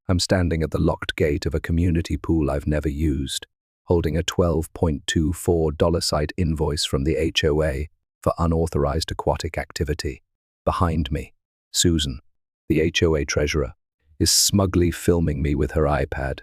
I'm standing at the locked gate of a community pool I've never used, holding a $12.24 site invoice from the HOA for unauthorized aquatic activity. Behind me, Susan, the HOA treasurer, is smugly filming me with her iPad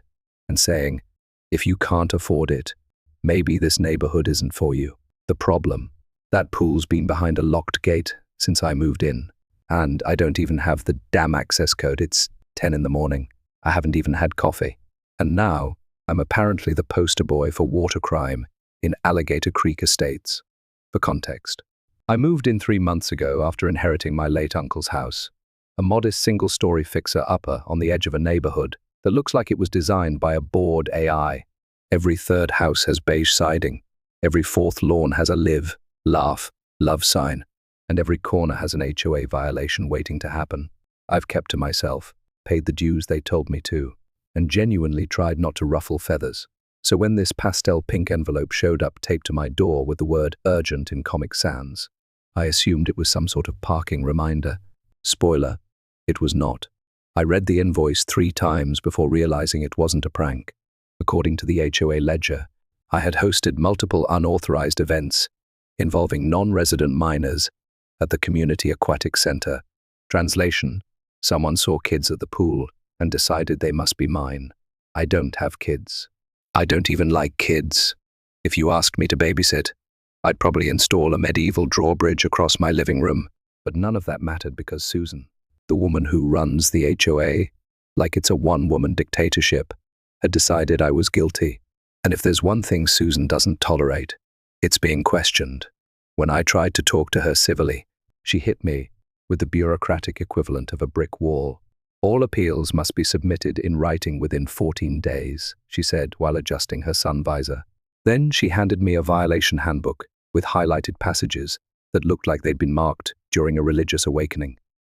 and saying, "If you can't afford it, maybe this neighborhood isn't for you." The problem, that pool's been behind a locked gate since I moved in, and I don't even have the damn access code. It's 10 in the morning. I haven't even had coffee. And now, I'm apparently the poster boy for water crime in Alligator Creek Estates. For context, I moved in 3 months ago after inheriting my late uncle's house, a modest single-story fixer-upper on the edge of a neighborhood that looks like it was designed by a bored AI. Every third house has beige siding, every fourth lawn has a live, laugh, love sign, and every corner has an HOA violation waiting to happen. I've kept to myself, paid the dues they told me to, and genuinely tried not to ruffle feathers. So when this pastel pink envelope showed up taped to my door with the word urgent in Comic Sans, I assumed it was some sort of parking reminder. Spoiler, it was not. I read the invoice 3 times before realizing it wasn't a prank. According to the HOA ledger, I had hosted multiple unauthorized events involving non-resident minors at the Community Aquatic Center. Translation: someone saw kids at the pool and decided they must be mine. I don't have kids. I don't even like kids. If you asked me to babysit, I'd probably install a medieval drawbridge across my living room. But none of that mattered because Susan, the woman who runs the HOA, like it's a one-woman dictatorship, had decided I was guilty. And if there's one thing Susan doesn't tolerate, it's being questioned. When I tried to talk to her civilly, she hit me with the bureaucratic equivalent of a brick wall. "All appeals must be submitted in writing within 14 days, she said while adjusting her sun visor. Then she handed me a violation handbook with highlighted passages that looked like they'd been marked during a religious awakening.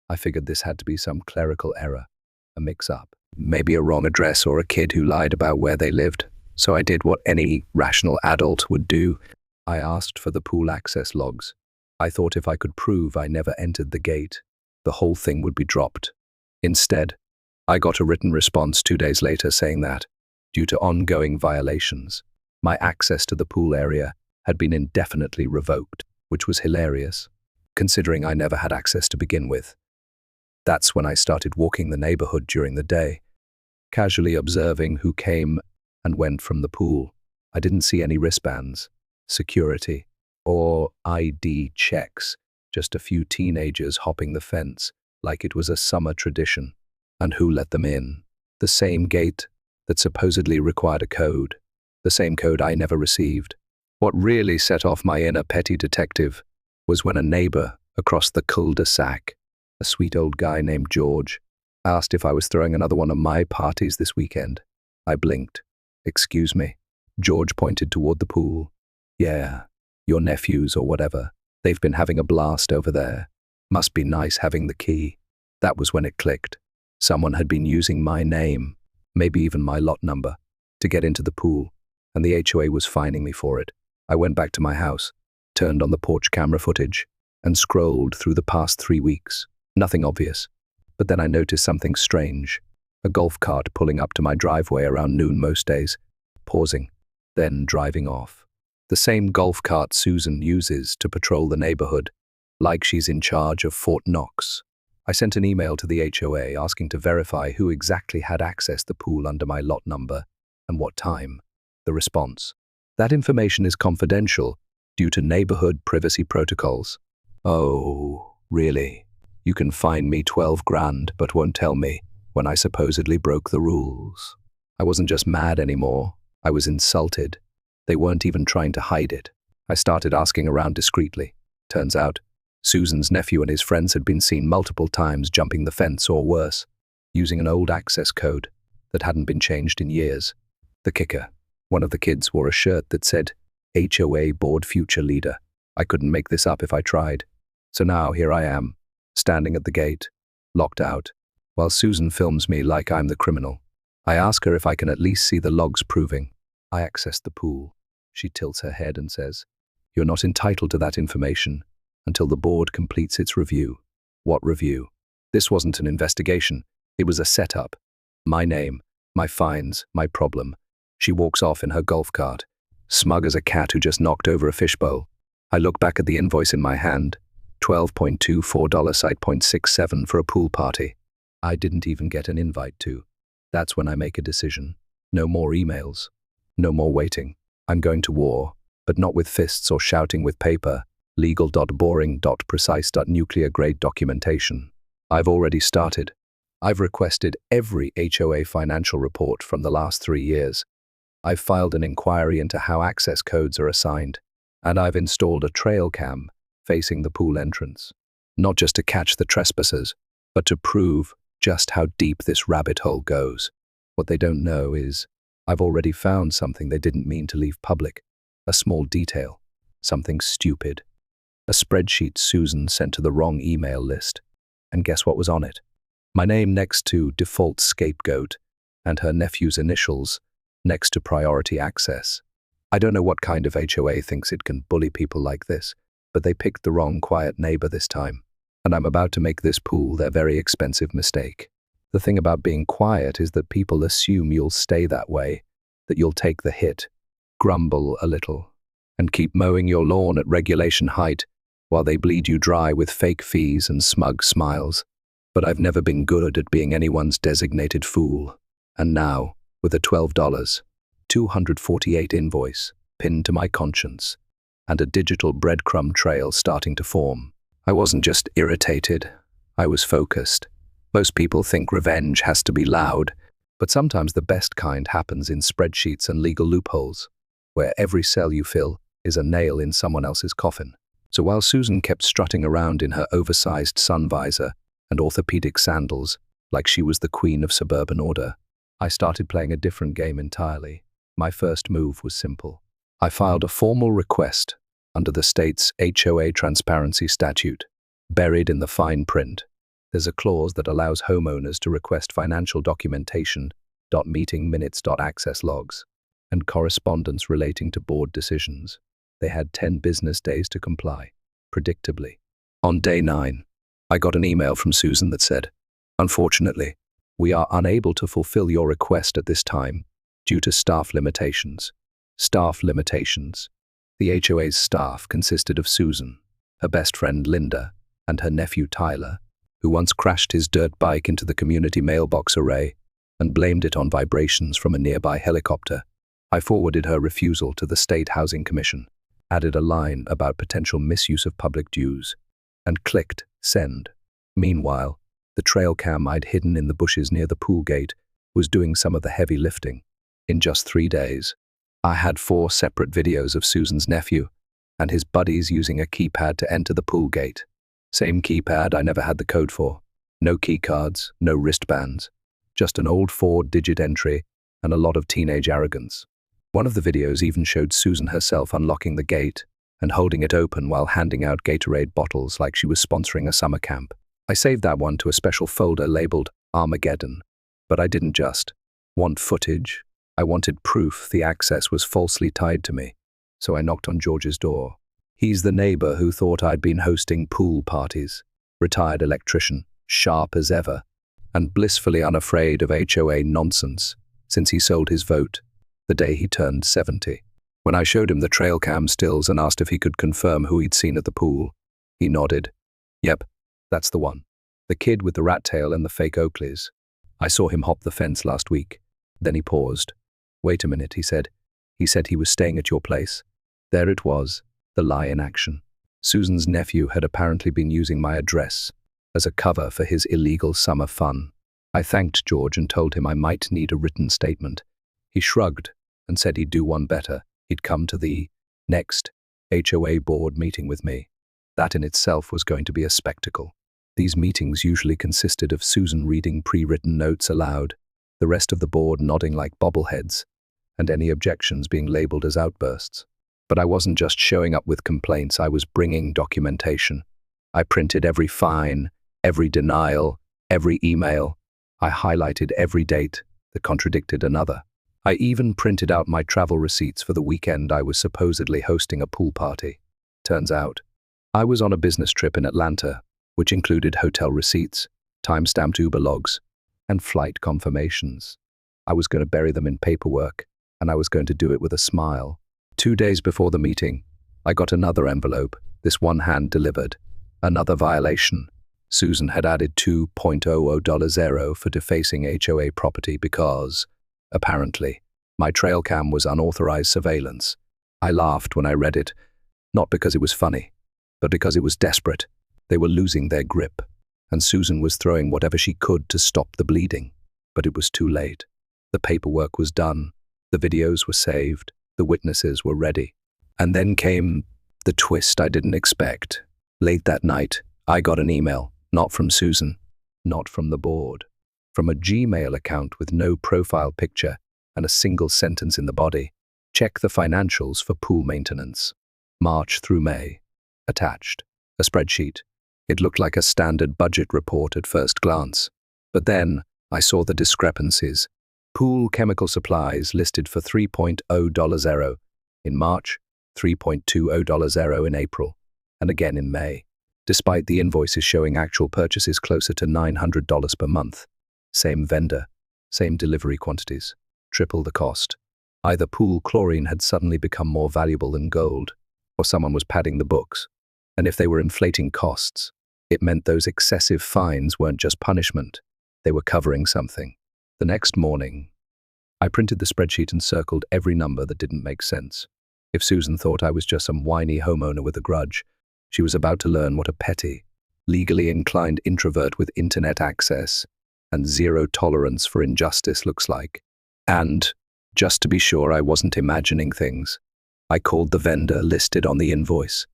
I figured this had to be some clerical error, a mix-up, maybe a wrong address or a kid who lied about where they lived. So I did what any rational adult would do. I asked for the pool access logs. I thought if I could prove I never entered the gate, the whole thing would be dropped. Instead, I got a written response 2 days later saying that, due to ongoing violations, my access to the pool area had been indefinitely revoked, which was hilarious, considering I never had access to begin with. That's when I started walking the neighborhood during the day, casually observing who came and went from the pool. I didn't see any wristbands, security, or ID checks, just a few teenagers hopping the fence like it was a summer tradition. And who let them in? The same gate that supposedly required a code, the same code I never received. What really set off my inner petty detective was when a neighbor across the cul-de-sac, a sweet old guy named George, asked if I was throwing another one of my parties this weekend. I blinked. "Excuse me." George pointed toward the pool. "Yeah, your nephews or whatever. They've been having a blast over there. Must be nice having the key." That was when it clicked. Someone had been using my name, maybe even my lot number, to get into the pool, and the HOA was fining me for it. I went back to my house, turned on the porch camera footage, and scrolled through the past 3 weeks. Nothing obvious. But then I noticed something strange. A golf cart pulling up to my driveway around noon most days, pausing, then driving off. The same golf cart Susan uses to patrol the neighborhood, like she's in charge of Fort Knox. I sent an email to the HOA asking to verify who exactly had accessed the pool under my lot number and what time. The response: "That information is confidential due to neighborhood privacy protocols." Oh, really? You can fine me 12 grand but won't tell me when I supposedly broke the rules. I wasn't just mad anymore, I was insulted. They weren't even trying to hide it. I started asking around discreetly. Turns out, Susan's nephew and his friends had been seen multiple times jumping the fence or worse, using an old access code that hadn't been changed in years. The kicker: one of the kids wore a shirt that said, "HOA Board Future Leader." I couldn't make this up if I tried. So now here I am, standing at the gate, locked out, while Susan films me like I'm the criminal. I ask her if I can at least see the logs proving I accessed the pool. She tilts her head and says, "You're not entitled to that information until the board completes its review." What review? This wasn't an investigation. It was a setup. My name, my fines, my problem. She walks off in her golf cart, smug as a cat who just knocked over a fishbowl. I look back at the invoice in my hand, $12.24 site .67 for a pool party. I didn't even get an invite to. That's when I make a decision. No more emails. No more waiting. I'm going to war, but not with fists or shouting with paper. Legal.boring.precise.nuclear-grade documentation. I've already started. I've requested every HOA financial report from the last 3 years. I've filed an inquiry into how access codes are assigned, and I've installed a trail cam facing the pool entrance, not just to catch the trespassers, but to prove just how deep this rabbit hole goes. What they don't know is I've already found something they didn't mean to leave public, a small detail, something stupid. A spreadsheet Susan sent to the wrong email list. And guess what was on it? My name next to default scapegoat and her nephew's initials next to priority access. I don't know what kind of HOA thinks it can bully people like this, but they picked the wrong quiet neighbor this time. And I'm about to make this pool their very expensive mistake. The thing about being quiet is that people assume you'll stay that way, that you'll take the hit, grumble a little, and keep mowing your lawn at regulation height while they bleed you dry with fake fees and smug smiles. But I've never been good at being anyone's designated fool. And now, with a $12.248 invoice pinned to my conscience, and a digital breadcrumb trail starting to form, I wasn't just irritated, I was focused. Most people think revenge has to be loud, but sometimes the best kind happens in spreadsheets and legal loopholes, where every cell you fill is a nail in someone else's coffin. So while Susan kept strutting around in her oversized sun visor and orthopedic sandals like she was the queen of suburban order, I started playing a different game entirely. My first move was simple. I filed a formal request under the state's HOA transparency statute. Buried in the fine print, there's a clause that allows homeowners to request financial documentation, meeting minutes, access logs, and correspondence relating to board decisions. They had 10 business days to comply, predictably. On day 9, I got an email from Susan that said, "Unfortunately, we are unable to fulfill your request at this time due to staff limitations." Staff limitations. The HOA's staff consisted of Susan, her best friend Linda, and her nephew Tyler, who once crashed his dirt bike into the community mailbox array and blamed it on vibrations from a nearby helicopter. I forwarded her refusal to the State Housing Commission, added a line about potential misuse of public dues, and clicked send. Meanwhile, the trail cam I'd hidden in the bushes near the pool gate was doing some of the heavy lifting. In just 3 days, I had 4 separate videos of Susan's nephew and his buddies using a keypad to enter the pool gate. Same keypad I never had the code for. No key cards, no wristbands. Just an old 4-digit entry and a lot of teenage arrogance. One of the videos even showed Susan herself unlocking the gate and holding it open while handing out Gatorade bottles like she was sponsoring a summer camp. I saved that one to a special folder labeled Armageddon, but I didn't just want footage. I wanted proof the access was falsely tied to me. So I knocked on George's door. He's the neighbor who thought I'd been hosting pool parties, retired electrician, sharp as ever, and blissfully unafraid of HOA nonsense since he sold his vote the day he turned 70. When I showed him the trail cam stills and asked if he could confirm who he'd seen at the pool, he nodded. Yep, that's the one. The kid with the rat tail and the fake Oakleys. I saw him hop the fence last week. Then he paused. Wait a minute, he said. He said he was staying at your place. There it was, the lie in action. Susan's nephew had apparently been using my address as a cover for his illegal summer fun. I thanked George and told him I might need a written statement. He shrugged and said he'd do one better. He'd come to the next HOA board meeting with me. That in itself was going to be a spectacle. These meetings usually consisted of Susan reading pre-written notes aloud, the rest of the board nodding like bobbleheads, and any objections being labeled as outbursts. But I wasn't just showing up with complaints, I was bringing documentation. I printed every fine, every denial, every email. I highlighted every date that contradicted another. I even printed out my travel receipts for the weekend I was supposedly hosting a pool party. Turns out, I was on a business trip in Atlanta, which included hotel receipts, time-stamped Uber logs, and flight confirmations. I was going to bury them in paperwork, and I was going to do it with a smile. 2 days before the meeting, I got another envelope, this one hand delivered. Another violation. Susan had added $2.00 for defacing HOA property because, apparently, my trail cam was unauthorized surveillance. I laughed when I read it, not because it was funny, but because it was desperate. They were losing their grip, and Susan was throwing whatever she could to stop the bleeding. But it was too late. The paperwork was done, the videos were saved, the witnesses were ready. And then came the twist I didn't expect. Late that night, I got an email, not from Susan, not from the board, from a Gmail account with no profile picture and a single sentence in the body. Check the financials for pool maintenance. March through May. Attached. A spreadsheet. It looked like a standard budget report at first glance. But then I saw the discrepancies. Pool chemical supplies listed for $3.00 in March, $3.20 in April, and again in May, despite the invoices showing actual purchases closer to $900 per month. Same vendor, same delivery quantities, triple the cost. Either pool chlorine had suddenly become more valuable than gold, or someone was padding the books. And if they were inflating costs, it meant those excessive fines weren't just punishment, they were covering something. The next morning, I printed the spreadsheet and circled every number that didn't make sense. If Susan thought I was just some whiny homeowner with a grudge, she was about to learn what a petty, legally inclined introvert with internet access and zero tolerance for injustice looks like. And, just to be sure I wasn't imagining things, I called the vendor listed on the invoice.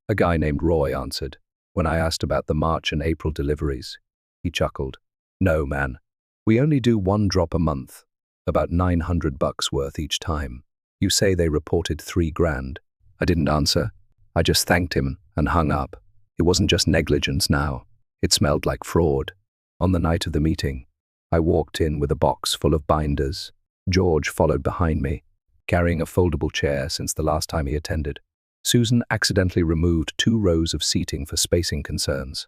A guy named Roy answered. When I asked about the March and April deliveries, he chuckled. No, man. We only do 1 drop a month, about $900 worth each time. You say they reported $3,000. I didn't answer. I just thanked him and hung up. It wasn't just negligence now. It smelled like fraud. On the night of the meeting, I walked in with a box full of binders. George followed behind me, carrying a foldable chair since the last time he attended. Susan accidentally removed 2 rows of seating for spacing concerns.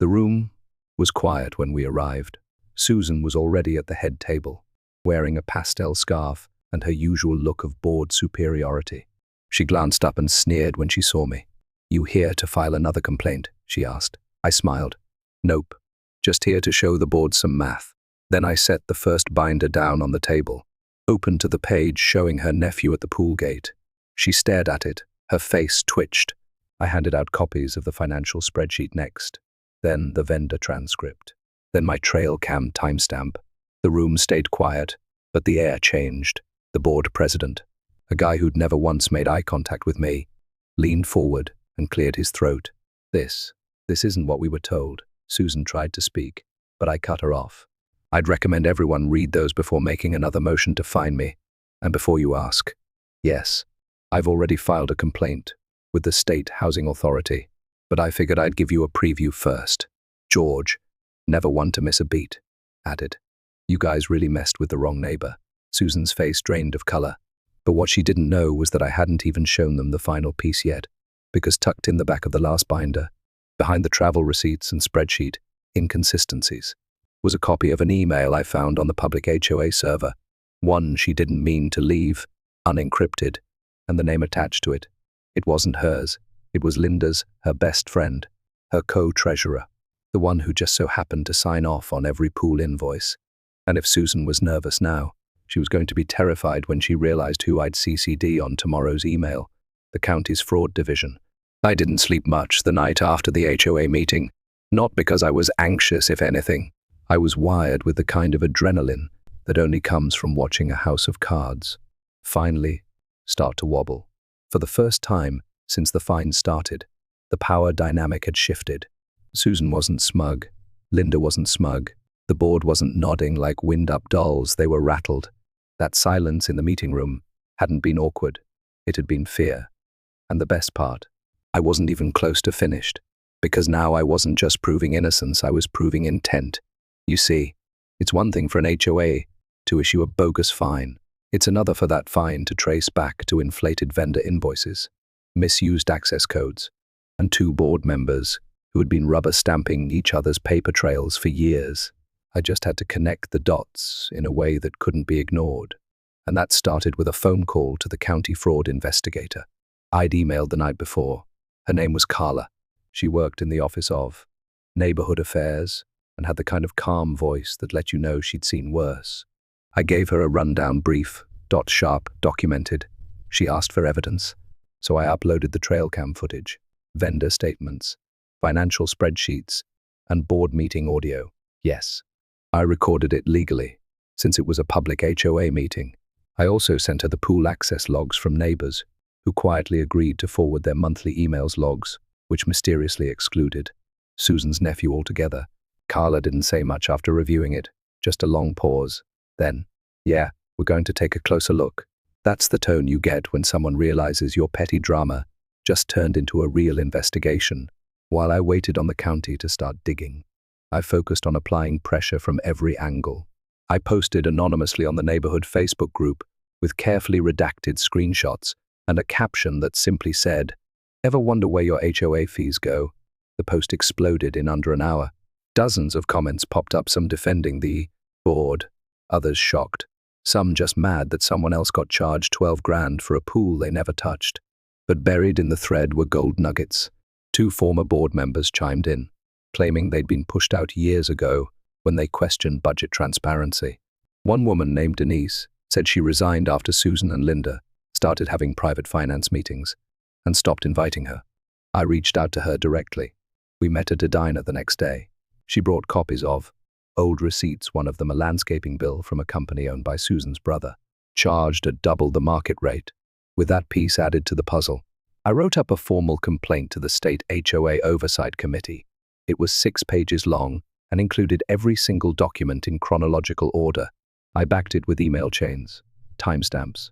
The room was quiet when we arrived. Susan was already at the head table, wearing a pastel scarf and her usual look of bored superiority. She glanced up and sneered when she saw me. You here to file another complaint? She asked. I smiled. Nope. Just here to show the board some math. Then I set the first binder down on the table, opened to the page showing her nephew at the pool gate. She stared at it. Her face twitched. I handed out copies of the financial spreadsheet next, then the vendor transcript, then my trail cam timestamp. The room stayed quiet, but the air changed. The board president, a guy who'd never once made eye contact with me, leaned forward and cleared his throat. This isn't what we were told. Susan tried to speak, but I cut her off. I'd recommend everyone read those before making another motion to fine me, and before you ask. Yes, I've already filed a complaint with the State Housing Authority, but I figured I'd give you a preview first. George, never one to miss a beat, added. You guys really messed with the wrong neighbor. Susan's face drained of color, but what she didn't know was that I hadn't even shown them the final piece yet, because tucked in the back of the last binder, behind the travel receipts and spreadsheet inconsistencies, was a copy of an email I found on the public HOA server, one she didn't mean to leave, unencrypted, and the name attached to it. It wasn't hers. It was Linda's, her best friend, her co-treasurer, the one who just so happened to sign off on every pool invoice. And if Susan was nervous now, she was going to be terrified when she realized who I'd CC'd on tomorrow's email, the county's fraud division. I didn't sleep much the night after the HOA meeting, not because I was anxious, if anything. I was wired with the kind of adrenaline that only comes from watching a house of cards finally start to wobble. For the first time since the fine started, the power dynamic had shifted. Susan wasn't smug. Linda wasn't smug. The board wasn't nodding like wind-up dolls. They were rattled. That silence in the meeting room hadn't been awkward. It had been fear. And the best part, I wasn't even close to finished, because now I wasn't just proving innocence, I was proving intent. You see, it's one thing for an HOA to issue a bogus fine. It's another for that fine to trace back to inflated vendor invoices, misused access codes, and 2 board members who had been rubber stamping each other's paper trails for years. I just had to connect the dots in a way that couldn't be ignored. And that started with a phone call to the county fraud investigator. I'd emailed the night before. Her name was Carla. She worked in the office of neighborhood affairs and had the kind of calm voice that let you know she'd seen worse. I gave her a rundown brief, sharp, documented. She asked for evidence, so I uploaded the trail cam footage, vendor statements, financial spreadsheets, and board meeting audio. Yes, I recorded it legally, since it was a public HOA meeting. I also sent her the pool access logs from neighbors, who quietly agreed to forward their monthly emails logs, which mysteriously excluded Susan's nephew altogether. Carla didn't say much after reviewing it, just a long pause. Then, "Yeah, we're going to take a closer look." That's the tone you get when someone realizes your petty drama just turned into a real investigation. While I waited on the county to start digging, I focused on applying pressure from every angle. I posted anonymously on the neighborhood Facebook group with carefully redacted screenshots and a caption that simply said, "Ever wonder where your HOA fees go?" The post exploded in under an hour. Dozens of comments popped up, some defending the board, others shocked, some just mad that someone else got charged 12 grand for a pool they never touched. But buried in the thread were gold nuggets. 2 former board members chimed in, claiming they'd been pushed out years ago when they questioned budget transparency. One woman named Denise said she resigned after Susan and Linda started having private finance meetings and stopped inviting her. I reached out to her directly. We met at a diner the next day. She brought copies of old receipts, one of them a landscaping bill from a company owned by Susan's brother, charged at double the market rate. With that piece added to the puzzle, I wrote up a formal complaint to the state HOA Oversight Committee. It was 6 pages long and included every single document in chronological order. I backed it with email chains, timestamps,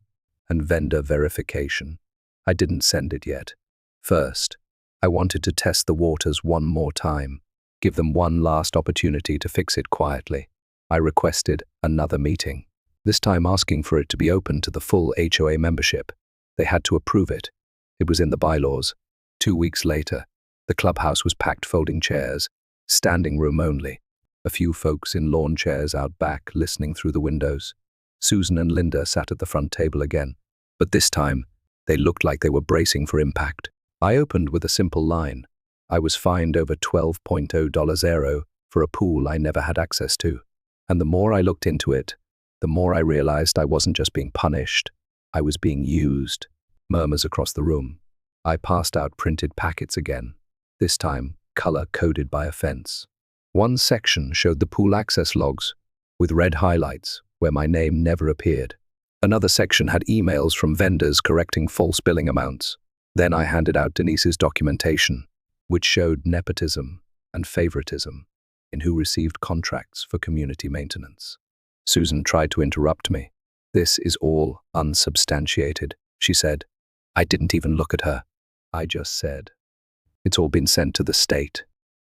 and vendor verification. I didn't send it yet. First, I wanted to test the waters one more time, give them one last opportunity to fix it quietly. I requested another meeting, this time asking for it to be open to the full HOA membership. They had to approve it. It was in the bylaws. 2 weeks later, the clubhouse was packed, folding chairs, standing room only. A few folks in lawn chairs out back listening through the windows. Susan and Linda sat at the front table again, but this time they looked like they were bracing for impact. I opened with a simple line. I was fined over $12.0 for a pool I never had access to. And the more I looked into it, the more I realized I wasn't just being punished, I was being used. Murmurs across the room. I passed out printed packets again, this time color-coded by offense. One section showed the pool access logs, with red highlights where my name never appeared. Another section had emails from vendors correcting false billing amounts. Then I handed out Denise's documentation, which showed nepotism and favoritism in who received contracts for community maintenance. Susan tried to interrupt me. "This is all unsubstantiated," she said. I didn't even look at her. I just said, "It's all been sent to the state,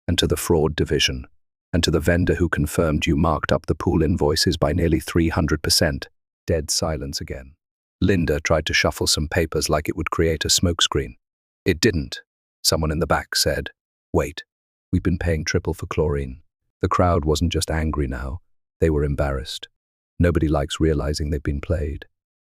and to the fraud division, and to the vendor who confirmed you marked up the pool invoices by nearly 300%. Dead silence again. Linda tried to shuffle some papers like it would create a smokescreen. It didn't. Someone in the back said, "Wait, we've been paying triple for chlorine." The crowd wasn't just angry now, they were embarrassed. Nobody likes realizing they've been played.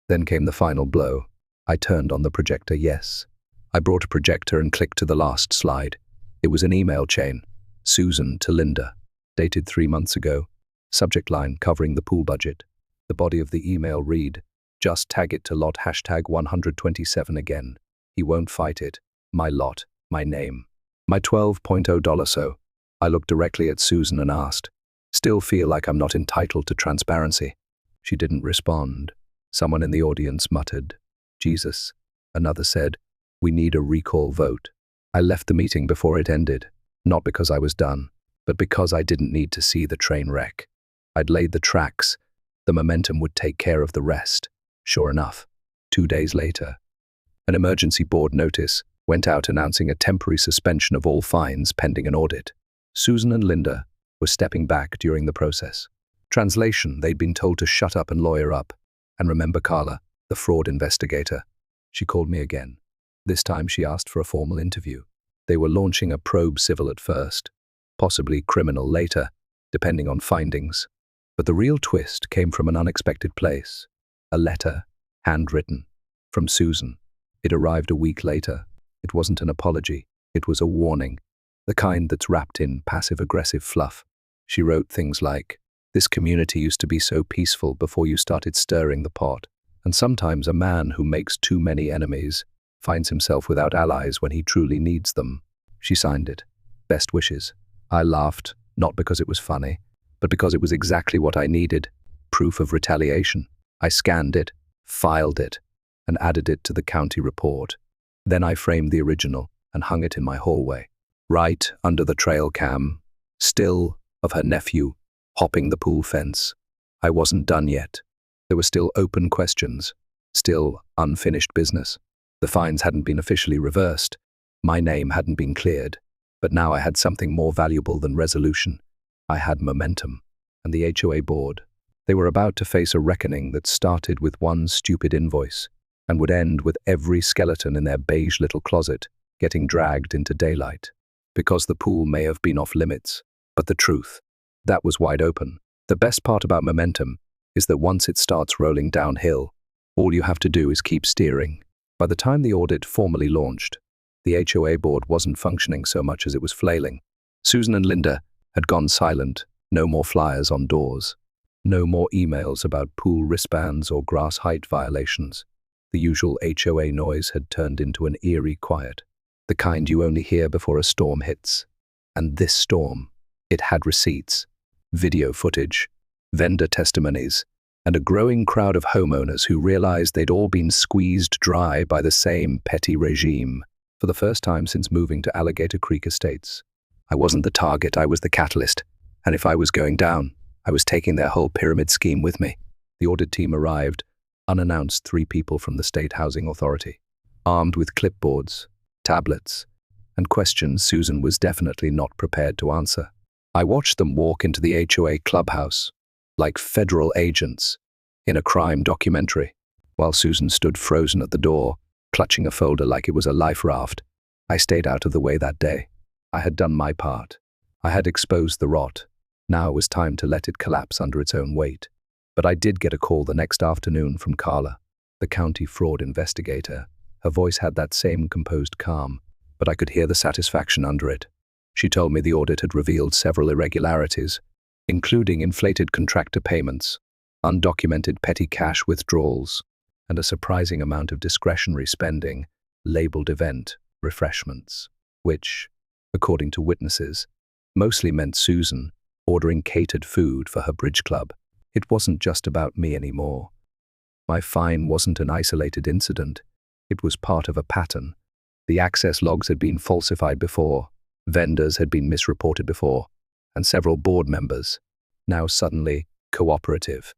Then came the final blow. I turned on the projector, yes. I brought a projector and clicked to the last slide. It was an email chain. Susan to Linda, dated 3 months ago. Subject line covering the pool budget. The body of the email read, "Just tag it to lot #127 again. He won't fight it. My lot, my name. My $12.0 so." I looked directly at Susan and asked, "Still feel like I'm not entitled to transparency?" She didn't respond. Someone in the audience muttered, "Jesus." Another said, "We need a recall vote." I left the meeting before it ended, not because I was done, but because I didn't need to see the train wreck. I'd laid the tracks. The momentum would take care of the rest. Sure enough, 2 days later, an emergency board notice went out announcing a temporary suspension of all fines pending an audit. Susan and Linda were stepping back during the process. Translation, they'd been told to shut up and lawyer up. And remember Carla, the fraud investigator? She called me again. This time she asked for a formal interview. They were launching a probe, civil at first, possibly criminal later. depending on findings. But the real twist came from an unexpected place. A letter, handwritten, from Susan. It arrived a week later. It wasn't an apology. It was a warning, the kind that's wrapped in passive-aggressive fluff. She wrote things like, "This community used to be so peaceful before you started stirring the pot, and sometimes a man who makes too many enemies finds himself without allies when he truly needs them." She signed it. "Best wishes." I laughed, not because it was funny, but because it was exactly what I needed. Proof of retaliation. I scanned it, filed it, and added it to the county report. Then I framed the original and hung it in my hallway, right under the trail cam, still of her nephew hopping the pool fence. I wasn't done yet. There were still open questions, still unfinished business. The fines hadn't been officially reversed. My name hadn't been cleared. But now I had something more valuable than resolution. I had momentum. And the HOA board. They were about to face a reckoning that started with one stupid invoice and would end with every skeleton in their beige little closet getting dragged into daylight. Because the pool may have been off limits, but the truth, that was wide open. The best part about momentum is that once it starts rolling downhill, all you have to do is keep steering. By the time the audit formally launched, the HOA board wasn't functioning so much as it was flailing. Susan and Linda had gone silent. No more flyers on doors. No more emails about pool wristbands or grass height violations. The usual HOA noise had turned into an eerie quiet, the kind you only hear before a storm hits. And this storm, it had receipts, video footage, vendor testimonies, and a growing crowd of homeowners who realized they'd all been squeezed dry by the same petty regime for the first time since moving to Alligator Creek Estates. I wasn't the target, I was the catalyst. And if I was going down, I was taking their whole pyramid scheme with me. The audit team arrived, unannounced 3 people from the State Housing Authority, armed with clipboards, tablets, and questions Susan was definitely not prepared to answer. I watched them walk into the HOA clubhouse, like federal agents in a crime documentary, while Susan stood frozen at the door, clutching a folder like it was a life raft. I stayed out of the way that day. I had done my part. I had exposed the rot. Now it was time to let it collapse under its own weight. But I did get a call the next afternoon from Carla, the county fraud investigator. Her voice had that same composed calm, but I could hear the satisfaction under it. She told me the audit had revealed several irregularities, including inflated contractor payments, undocumented petty cash withdrawals, and a surprising amount of discretionary spending, labeled event refreshments, which, according to witnesses, mostly meant Susan ordering catered food for her bridge club. It wasn't just about me anymore. My fine wasn't an isolated incident. It was part of a pattern. The access logs had been falsified before, vendors had been misreported before, and several board members, now suddenly cooperative,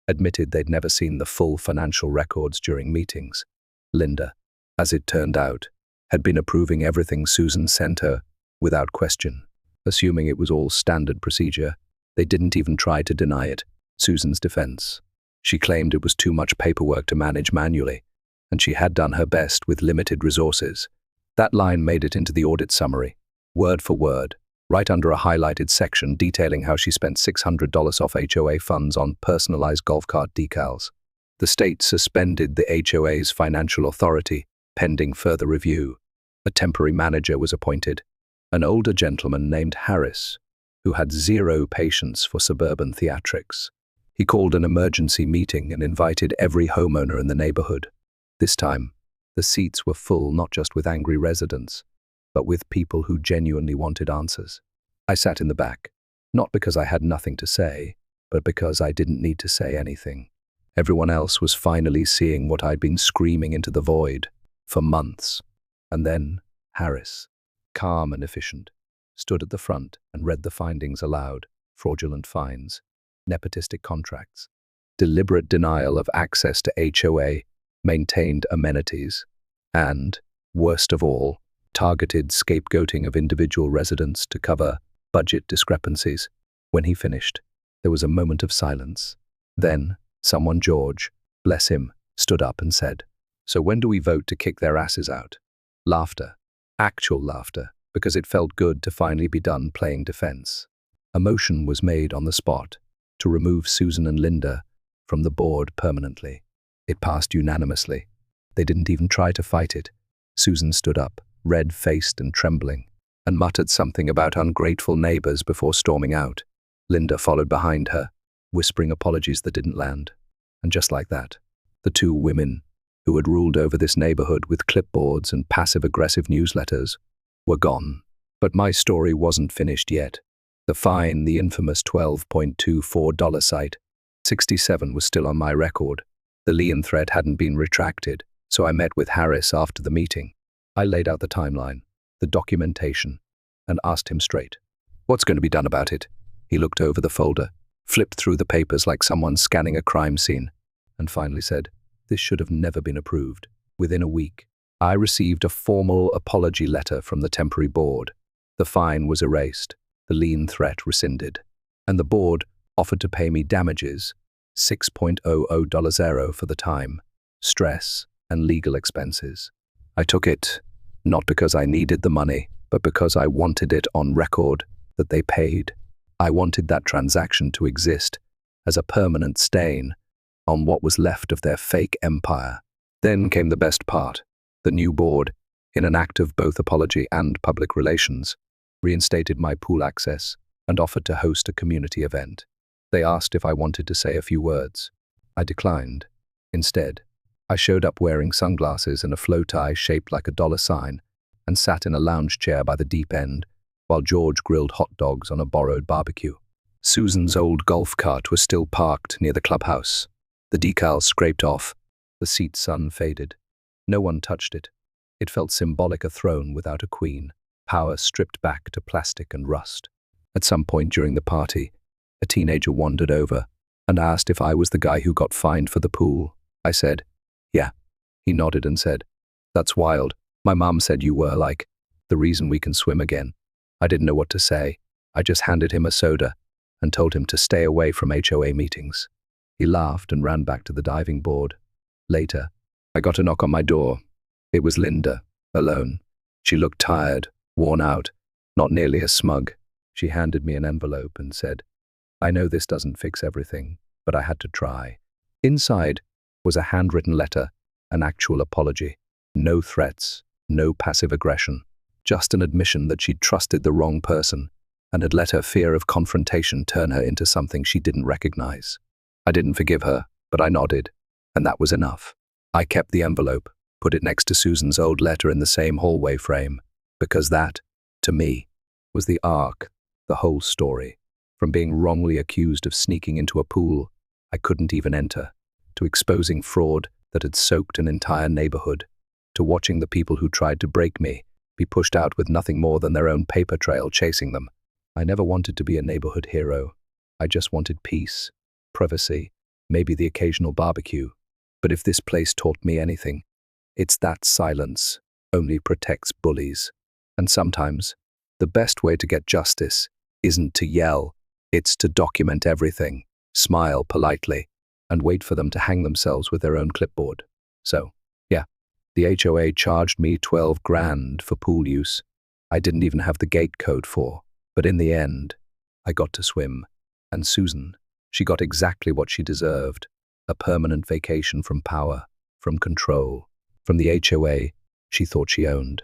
admitted they'd never seen the full financial records during meetings. Linda, as it turned out, had been approving everything Susan sent her without question. Assuming it was all standard procedure, they didn't even try to deny it. Susan's defense. She claimed it was too much paperwork to manage manually, and she had done her best with limited resources. That line made it into the audit summary, word for word, right under a highlighted section detailing how she spent $600 off HOA funds on personalized golf cart decals. The state suspended the HOA's financial authority, pending further review. A temporary manager was appointed, an older gentleman named Harris, who had zero patience for suburban theatrics. He called an emergency meeting and invited every homeowner in the neighborhood. This time, the seats were full not just with angry residents, but with people who genuinely wanted answers. I sat in the back, not because I had nothing to say, but because I didn't need to say anything. Everyone else was finally seeing what I'd been screaming into the void for months. And then Harris, calm and efficient, stood at the front and read the findings aloud: fraudulent fines, nepotistic contracts, deliberate denial of access to HOA, maintained amenities, and, worst of all, targeted scapegoating of individual residents to cover budget discrepancies. When he finished, there was a moment of silence. Then, someone, George, bless him, stood up and said, "So when do we vote to kick their asses out?" Laughter. Actual laughter, because it felt good to finally be done playing defense. A motion was made on the spot to remove Susan and Linda from the board permanently. It passed unanimously. They didn't even try to fight it. Susan stood up, red-faced and trembling, and muttered something about ungrateful neighbors before storming out. Linda followed behind her, whispering apologies that didn't land. And just like that, the two women who had ruled over this neighborhood with clipboards and passive-aggressive newsletters were gone. But my story wasn't finished yet. The fine, the infamous $12.24 site, 67 was still on my record. The lien threat hadn't been retracted, so I met with Harris after the meeting. I laid out the timeline, the documentation, and asked him straight, "What's going to be done about it?" He looked over the folder, flipped through the papers like someone scanning a crime scene, and finally said, "This should have never been approved." Within a week, I received a formal apology letter from the temporary board. The fine was erased, the lien threat rescinded, and the board offered to pay me damages, $6.00 for the time, stress, and legal expenses. I took it, not because I needed the money, but because I wanted it on record that they paid. I wanted that transaction to exist as a permanent stain on what was left of their fake empire. Then came the best part. The new board, in an act of both apology and public relations, reinstated my pool access and offered to host a community event. They asked if I wanted to say a few words. I declined. Instead, I showed up wearing sunglasses and a flow tie shaped like a dollar sign and sat in a lounge chair by the deep end while George grilled hot dogs on a borrowed barbecue. Susan's old golf cart was still parked near the clubhouse. The decals scraped off, the seat sun faded. No one touched it. It felt symbolic, a throne without a queen, power stripped back to plastic and rust. At some point during the party, a teenager wandered over and asked if I was the guy who got fined for the pool. I said, "Yeah." He nodded and said, "That's wild. My mom said you were, like, the reason we can swim again." I didn't know what to say. I just handed him a soda and told him to stay away from HOA meetings. He laughed and ran back to the diving board. Later, I got a knock on my door. It was Linda, alone. She looked tired, worn out, not nearly as smug. She handed me an envelope and said, "I know this doesn't fix everything, but I had to try." Inside was a handwritten letter, an actual apology. No threats, no passive aggression, just an admission that she'd trusted the wrong person and had let her fear of confrontation turn her into something she didn't recognize. I didn't forgive her, but I nodded, and that was enough. I kept the envelope, put it next to Susan's old letter in the same hallway frame, because that, to me, was the arc, the whole story. From being wrongly accused of sneaking into a pool I couldn't even enter, to exposing fraud that had soaked an entire neighborhood, to watching the people who tried to break me be pushed out with nothing more than their own paper trail chasing them. I never wanted to be a neighborhood hero. I just wanted peace, privacy, maybe the occasional barbecue. But if this place taught me anything, it's that silence only protects bullies. And sometimes, the best way to get justice isn't to yell, it's to document everything, smile politely, and wait for them to hang themselves with their own clipboard. So, yeah, the HOA charged me 12 grand for pool use I didn't even have the gate code for. But in the end, I got to swim. And Susan, she got exactly what she deserved. A permanent vacation from power, from control, from the HOA she thought she owned.